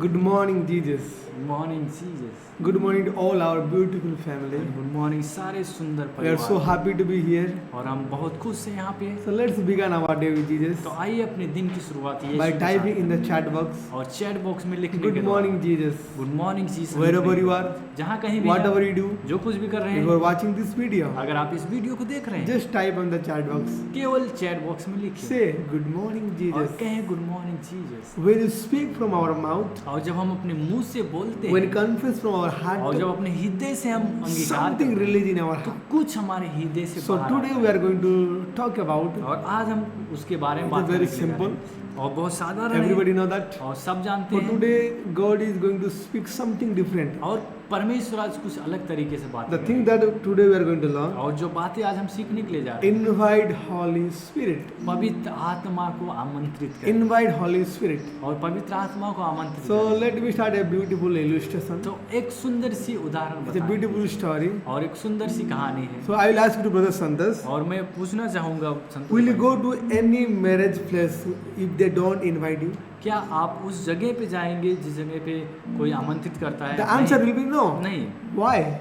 Good morning, Jesus. Morning Jesus. Good morning to all our beautiful family. Good morning सारे सुंदर We are so परिवार। happy to be here. और हम बहुत खुश हैं यहाँ पे। So let's begin our day with Jesus तो आइए अपने दिन की शुरुआत by typing in the chat box. और चैट बॉक्स में लिखने Good के morning, Jesus. Good morning Jesus. Wherever you are, जहाँ कहीं भी whatever हैं, you do, जो कुछ भी कर रहे if you are हैं, watching this video, अगर आप इस वीडियो को देख रहे हैं, just type on the chat box. केवल चैट बॉक्स में लिखिए Say Good morning, और Jesus. कहें good morning Jesus. When you speak from our mouth, और जब हम अपने मुंह से बोलते when हैं confess from our और heart, जब अपने हृदय से हम अंगीकार something करते हैं, release in our तो heart. कुछ हमारे हृदय से So बाहर today आता we है। are going to talk about. और आज हम उसके बारे में It is बात very करने के लिए जा रहे simple. हैं। और बहुत साधारण है Everybody know that. और सब जानते But हैं। today God is going to speak something different. और परमेश्वर आज कुछ अलग तरीके से बात The करेंगे। thing that today we are going to learn, और जो बातें आज हम सीखने के लिए जा रहे हैं, invite Holy Spirit. पवित्र आत्मा को आमंत्रित करें Invite Holy Spirit. और पवित्र आत्मा को आमंत्रित So करें। let me start a beautiful illustration. तो एक सुंदर सी उदाहरण It's a बताएं beautiful story. और एक सुंदर सी कहानी है। So I will ask you to Brother Santas, और मैं पूछना चाहूंगा संतोष will you भाई, go to any marriage place if they don't invite you? क्या आप उस जगह पे जाएंगे जिस जगह पे कोई आमंत्रित करता है? The answer नहीं, will be no. नहीं। Why?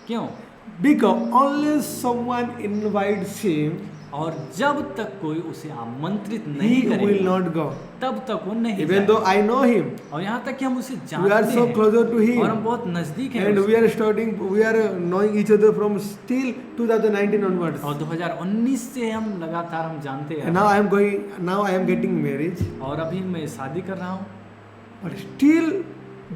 क्यों? Because unless someone invites him, और जब तक कोई उसे आमंत्रित he नहीं will करेगा not go. तब तक वो नहीं Even though जाएगा। I know him, और यहाँ तक कि हम उसे we are जानते so हैं closer to और हम him, बहुत नजदीक हैं and उससे। we are studying, we are knowing each other from still 2019 onwards. और 2019 से हम लगातार हम जानते And हैं now I am getting married, और अभी मैं शादी कर रहा हूँ but still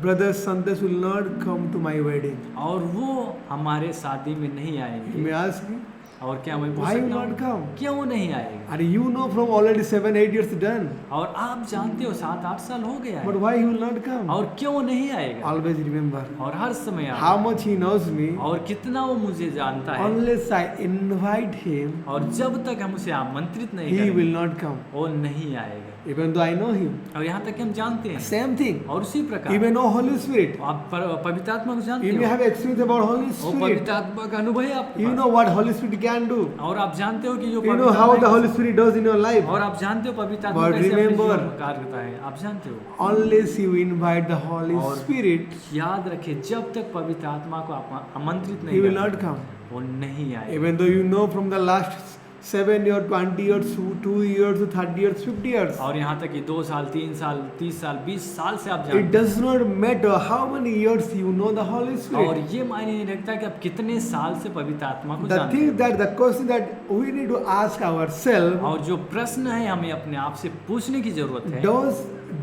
Brother Santas will not come to my wedding. और वो हमारे शादी में नहीं You आएंगे। may ask me, और क्या मैं पूछ why will सकता not हूँ come? क्यों वो नहीं आएगा? And you know from already 7-8 years done, और आप जानते हो 7-8 साल हो गया but है why he will not come? और क्यों वो नहीं आएगा? Always remember और हर समय how आएगा। much he knows me. और कितना वो मुझे जानता है Unless I invite him, और जब तक हम उसे आमंत्रित नहीं he करेंगे will not come. वो नहीं आएगा। Even though I know him. और यहाँ तक कि हम जानते हैं Same thing. और उसी You प्रकार may know Holy Spirit. आप पवित्र आत्मा को जानते You may हो have experience about Holy और Spirit. पवित्र आत्मा का अनुभव है आपके You pass. know what Holy Spirit can do. और आप जानते हो कि जो You know पवित्र how आत्मा the है- Holy Spirit does in your life. और आप जानते हो पवित्र आत्मा But कैसे अपने remember- जीवन में कार्य करता है। आप जानते हो। Unless you invite the Holy और Spirit, याद रखें जब तक पवित्र आत्मा को आप आमंत्रित he नहीं will not करते, come. वो नहीं आएगा। Even though you know from the last 7 years, 20 years, 2 years, 30 years, 50 years. और यहाँ तक कि 2 साल 3 साल 30 साल 20 साल से आप It जानते does not matter how many years you know the Holy हैं। Spirit. और ये मायने नहीं रखता कि आप कितने साल से पवित्र आत्मा को The जानते thing हैं। that the question that we need to ask ourselves, और जो प्रश्न है हमें अपने आप से पूछने की जरूरत है,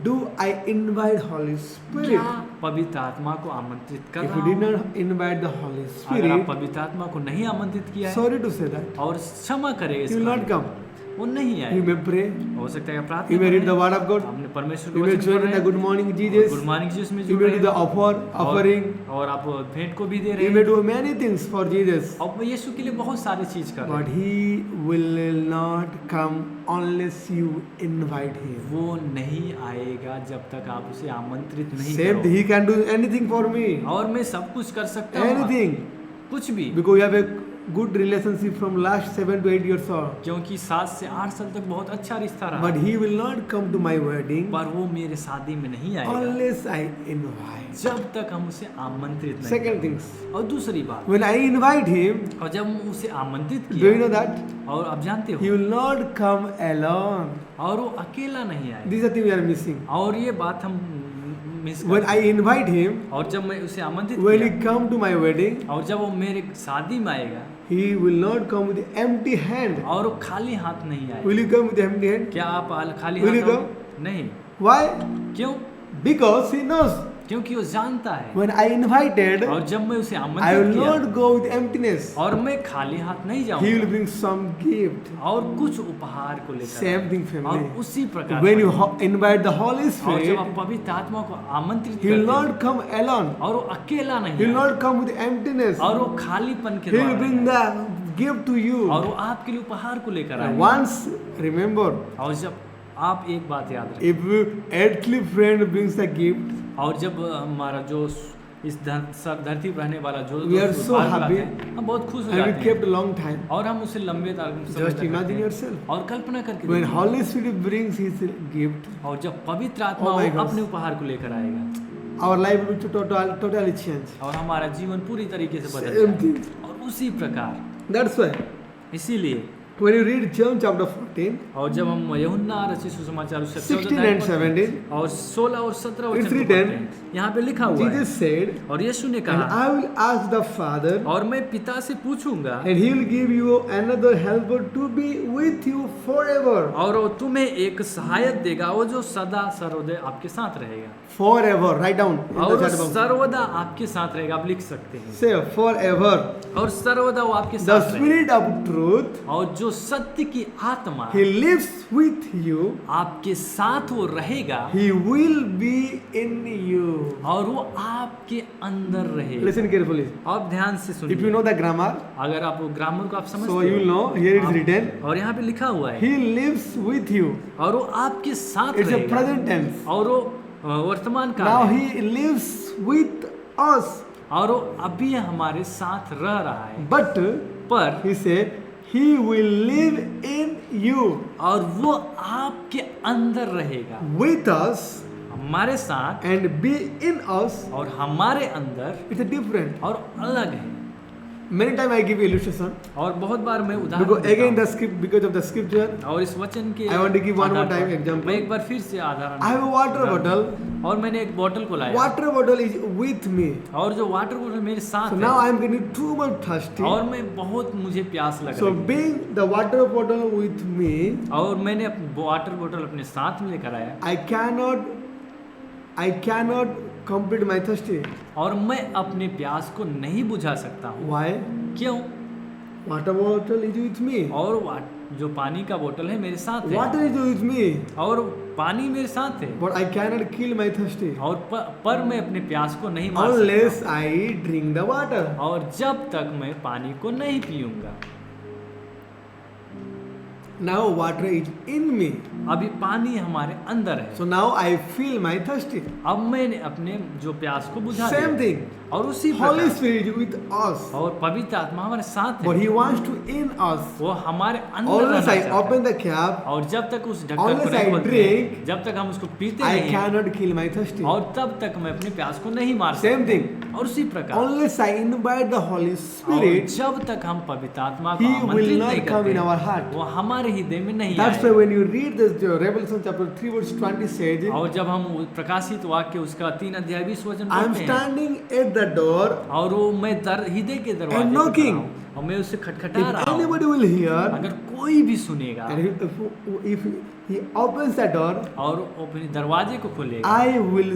do I invite Holy Spirit? क्या पवित्र आत्मा को आमंत्रित कर If रहा you did हूँ? not invite the Holy अगर आप Spirit, पवित्र आत्मा को नहीं आमंत्रित किया है sorry to say that, और क्षमा करें इस he will कार्य not को, come. वो नहीं You आएगा। may pray, हो सकता है कि you प्रार्थना may read the करें, Word of God, हमने परमेश्वर you को may वचन join पढ़ in रहे the Good हैं, Morning good Jesus, morning Jesus में you जुड़ may रहे do the हैं offering, और आप भेंट को भी दे रहे you may हैं do many things for Jesus, और वो यीशु के लिए बहुत सारी चीज कर रहे but हैं। He will not come unless you invite Him. वो नहीं आएगा जब तक आप उसे आमंत्रित नहीं Same thing, करोगे। He can do anything for me, और मैं सब कुछ कर सकता हूँ, anything, कुछ भी, because we have a good relationship from last 7 to 8 years on. क्योंकि 7 से 8 साल तक बहुत अच्छा रिश्ता रहा, But He will not come to my wedding पर वो मेरे शादी में नहीं आएगा unless I invite. जब तक हम उसे आमंत्रित नहीं Second करेंगे। things, और दूसरी बात, when I invite Him, और जब हम उसे आमंत्रित do you know किया that और आप जानते He हो, will not come alone? और वो अकेला नहीं आएगा। This is the thing we are missing. और ये बात हम miss When I invite Him, और जब मैं उसे आमंत्रित when He किया come to my wedding, और जब वो मेरे शादी में आएगा He will not come with empty hand. और वो खाली हाथ नहीं आएगा। Will you come with empty hand? क्या आप खाली Will हाथ you आओगे? नहीं। Why? क्यों? Because He knows. क्योंकि वो जानता है। When I invited, और जब मैं उसे I आमंत्रित will किया not go with emptiness. और मैं खाली हाथ नहीं He will जाऊंगा bring some gift. और कुछ उपहार को लेकर Same thing, और family. उसी प्रकार When you से- invite the Holy और जब Spirit, आप पवित्र आत्मा को आमंत्रित He will करते हैं not come alone. और वो अकेला He नहीं will आएगा, not come with emptiness. और वो खालीपन के He will द्वारा bring नहीं आएगा, the gift to you. और वो आपके लिए उपहार को लेकर And आएगा। once, remember, और जब आप एक बात याद रखें, if earthly friend brings the gift, और जब हमारा जो इस धरती पर रहने वाला जो We are दोस्त so बार बार happy. आते हैं, हम बहुत खुश हो And जाते we हैं kept a long time. और हम उसे लंबे समय Just तक imagine रखते हैं। yourself. और कल्पना करके When देखिए, Holy Spirit brings His gift, और जब पवित्र आत्मा Oh my वो gosh. अपने उपहार को लेकर आएगा our life will totally change. और हमारा जीवन पूरी तरीके से बदल Same जाएगा। thing. और उसी प्रकार That's why इसीलिए when you read John chapter 14, और जब हम यूहन्ना रचित सुसमाचार उससे 16 and 17, और 16 और 17 वचन It's को written, पढ़ते हैं, यहाँ पे लिखा हुआ है Jesus said, और यीशु ने and कहा I will ask the Father, और मैं पिता से पूछूंगा and He will give you another helper to be with you forever. और वो तुम्हें एक सहायक देगा वो जो सदा सर्वदा आपके साथ रहेगा Forever. Write down in the और chat box. सर्वदा आपके साथ रहेगा, आप लिख सकते हैं Say forever. और सर्वदा वो आपके The साथ रहेगा Spirit of truth, और जो सत्य की आत्मा He lives with you. आपके साथ वो रहेगा He will be in you. और वो आपके अंदर रहेगा। Listen carefully. आप ध्यान से If you सुनिए, know the grammar, अगर आप वो ग्रामर को आप समझते so you will know. Here it is written. और यहाँ पे लिखा हुआ है He lives with you. और वो आपके साथ It's a रहेगा present tense. और वो वर्तमान काल Now है He lives with us. और वो अभी हमारे साथ रह रहा है, But पर He said, He will live in you. और वो आपके अंदर रहेगा, With us हमारे साथ and be in us. और हमारे अंदर It's a different. और अलग है। Many times I give you illustration. और बहुत बार मैं उदाहरण Because देता again हूँ। the script, because of the scripture, और इस वचन के I want to give one more Aadhaar time पर example. मैं एक बार फिर से आधारण I have a water bottle. और मैंने एक बोतल को लाया Water bottle is with me. और जो वाटर बोतल मेरे साथ So है now I am getting too much thirsty. और मैं बहुत मुझे प्यास लग So रही है being the water bottle with me, और मैंने वाटर बोतल अपने साथ में लेकर आया I cannot complete my thirsty. और मैं अपने प्यास को नहीं बुझा सकता हूँ। Why? क्यों? Water bottle is with me. और जो पानी का बोतल है मेरे साथ है Water is with me. और पानी मेरे साथ है But I cannot kill my thirsty और पर मैं अपने प्यास को नहीं मार unless सकता I drink the water. और जब तक मैं पानी को नहीं पीऊंगा। Now water is in me. अभी पानी हमारे अंदर है, So now I feel my thirsty. अब मैंने अपने जो प्यास को बुझा Same दिया। thing. और उसी Holy प्रकार Spirit is with us. और पवित्र आत्मा हमारे साथ But है, He wants to in us. वो हमारे अंदर Unless रहना I चाहता open है। the cap, और जब तक उस ढक्कन को Unless नहीं I खोलते, drink, जब तक हम उसको पीते I नहीं cannot kill my thirsty. और तब तक मैं अपने प्यास को नहीं मार Same सकता। thing. और उसी प्रकार Unless I invite the Holy और Spirit, जब तक हम पवित्र आत्मा को He will आमंत्रित not नहीं come in करते, our heart. वो हमारे हृदय में नहीं That's why आएगा। when you read this Revelation chapter 3 verse 20 says, और जब हम प्रकाशित वाक्य उसका 3 अध्याय 20 वचन I am पढ़ते हैं standing at the door. और वो मैं हृदय के दरवाजे And पे knocking. खड़ा हूँ और मैं उससे खटखटा If रहा हूँ। anybody will hear, अगर कोई भी सुनेगा and if he opens the door, और वो अपने दरवाजे को खोलेगा I will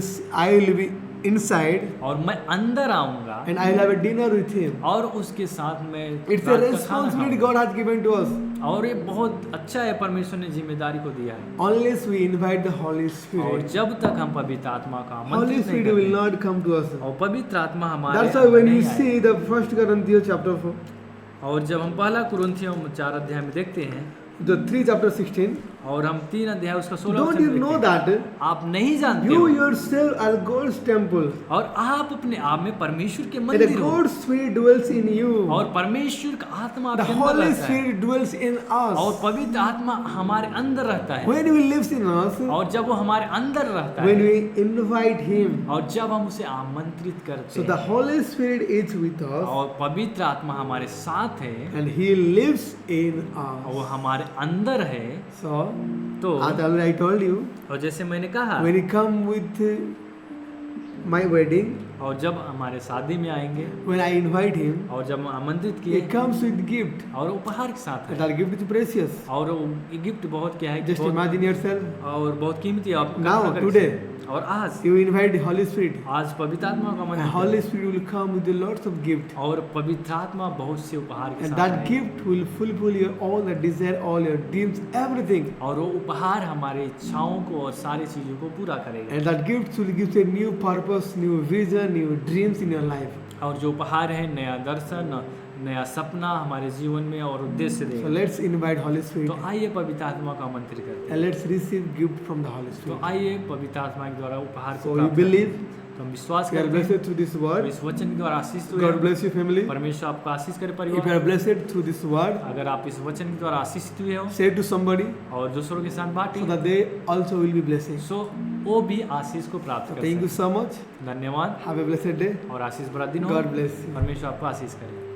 be inside और मैं अंदर आऊंगा and I will have a dinner with him. और उसके साथ मैं It's a रात का खाना responsibility खाऊंगा। God has given to us. और ये बहुत अच्छा है, परमेश्वर ने जिम्मेदारी को दिया है। Unless we invite the Holy और Spirit, जब तक हम पवित्र आत्मा का Holy आमंत्रित नहीं Spirit will करते not come to us. और पवित्र आत्मा हमारे That's why अंदर when you नहीं see the 1 Corinthians chapter 4, आए। और जब हम पहला कुरिन्थियों 4 अध्याय में देखते हैं the 3 chapter 16, और हम 3 अध्याय उसका 16 don't वचन you में know देखते हैं, that आप नहीं जानते you हो yourself are God's temple और आप अपने आप में परमेश्वर के and the मंदिर हो God's Spirit dwells in you. और परमेश्वर का आत्मा The आपके अंदर Holy रहता है Spirit dwells in और us. पवित्र आत्मा हमारे अंदर रहता है। When He lives in us, और जब वो हमारे अंदर रहता when है we invite Him, और जब हम उसे आमंत्रित करते so the हैं Holy Spirit is with us और पवित्र आत्मा हमारे साथ है and He lives in और वो us. हमारे अंदर है, So, तो as already I told you, और जैसे मैंने कहा when you come with my wedding, और जब हमारे शादी में आएंगे when I invite Him, और जब हम आमंत्रित He किए comes with gift. और उपहार के साथ And है our gift is precious. और वो गिफ्ट बहुत क्या है कि Just बहुत- imagine yourself. और बहुत कीमती है। आप Now, कल्पना कर today, सकते हैं। और आज You invite the Holy Spirit. आज पवित्र आत्मा का And मंदिर Holy Spirit will come with lots of gift. और पवित्र आत्मा बहुत से उपहार के And साथ that आएगी। gift will fulfill your all the desire, all your dreams, everything. और वो उपहार हमारे इच्छाओं को और सारी चीजों को पूरा करेगा। And that gift will give you a new purpose, new vision, new dreams in your life. और जो उपहार है नया दर्शन, नया सपना हमारे जीवन में और उद्देश्य So देगा। let's invite Holy Spirit तो आइए पवित्र आत्मा को आमंत्रित करते हैं। and let's receive gift from the Holy तो Spirit. आइए पवित्र आत्मा के द्वारा उपहार को So you प्राप्त करें। believe तो हम विश्वास You are करते हैं blessed through this तो word. इस वचन के द्वारा आशीष हुए God हैं। bless you, family. परमेश्वर आपको आशीष करे If you परिवार। are blessed through this word, अगर आप इस वचन के द्वारा आशीषित हुए हो say to somebody और दूसरों के साथ बांटें so that they also will be blessed. सो वो भी आशीष को प्राप्त कर Thank you सकें। so much. धन्यवाद Have a blessed day. और आशीष भरा दिन हो। God bless you. परमेश्वर आपको आशीष करे।